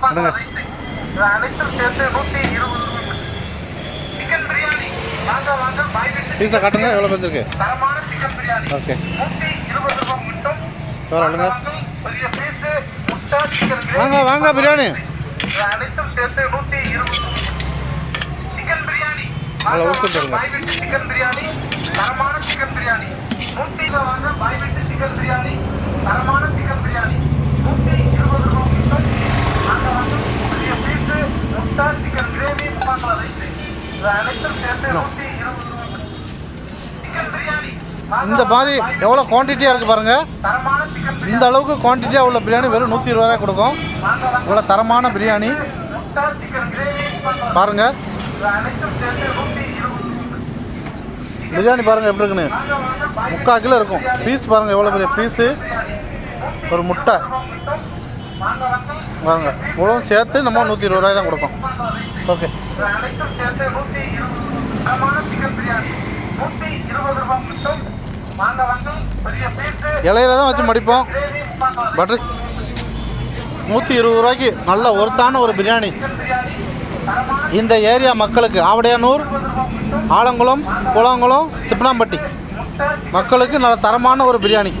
என்னங்க அனைத்தும் சேர்த்து 120 சிக்கன் பிரியாணி. வாங்க வாங்க பாய் வீட்டு பீஸா காட்டுங்க, எவ்வளோ பேர் இருக்கு? தரமான சிக்கன் பிரியாணி. ஓகே, 120 ரூபாய் மட்டும். எவ்வளோ இல்லைங்க? பெரிய பீஸ் முட்டை சிக்கன் வாங்க வாங்க பிரியாணி அனைத்தும் சேர்த்து 120 சிக்கன் பிரியாணி. நல்லா ஊற்றிட்டு பாய் வீட்டு சிக்கன் பிரியாணி, தரமான சிக்கன் பிரியாணி. 100 வாங்க பாய் வீட்டு சிக்கன் பிரியாணி, தரமான சிக்கன் பிரியாணி. 120 ரூபாய் மட்டும். வாங்க வாங்க பெரிய பீஸ் முட்டை சிக்கன் கிரேவி மசாலா ரைஸ் அனைத்தும் சேர்த்து 120 ரூபாய் சிக்கன் பிரியாணி. இந்த மாதிரி எவ்வளோ குவான்டிட்டியாக இருக்குது பாருங்கள். தரமான சிக்கன் இந்த அளவுக்கு குவான்டிட்டியாக உள்ள பிரியாணி வெறும் 120 ரூபாய் கொடுக்கும். இவ்வளோ தரமான பிரியாணி முட்டை சிக்கன் கிரேவி மசாலா பாருங்கள். அனைத்தும் சேர்த்து 120 பிரியாணி பாருங்கள் எப்படி இருக்குன்னு. 3/4 கிலோ இருக்கும். பீஸ் பாருங்கள் எவ்வளோ பெரிய பீஸு. ஒரு முட்டை பாருங்கள். இவ்வளோ சேர்த்து நம்ம 120 ரூபாய் தான் கொடுக்கும். ஓகே, அனைத்தும் சேர்த்து 120 தரமான சிக்கன் பிரியாணி. 120 ரூபாய் மட்டும். வாங்க வாங்க பெரிய பீஸ் இலையில தான் வச்சு மடிப்போம். கிரேவி மசாலா பட்டர் 120 ரூபாய்க்கு நல்ல ஒருத்தான ஒரு பிரியாணி. இந்த ஏரியா மக்களுக்கு ஆவடையானூர், ஆலங்குளம், குளங்குளம், திப்பனாம்பட்டி மக்களுக்கு நல்ல தரமான ஒரு பிரியாணி.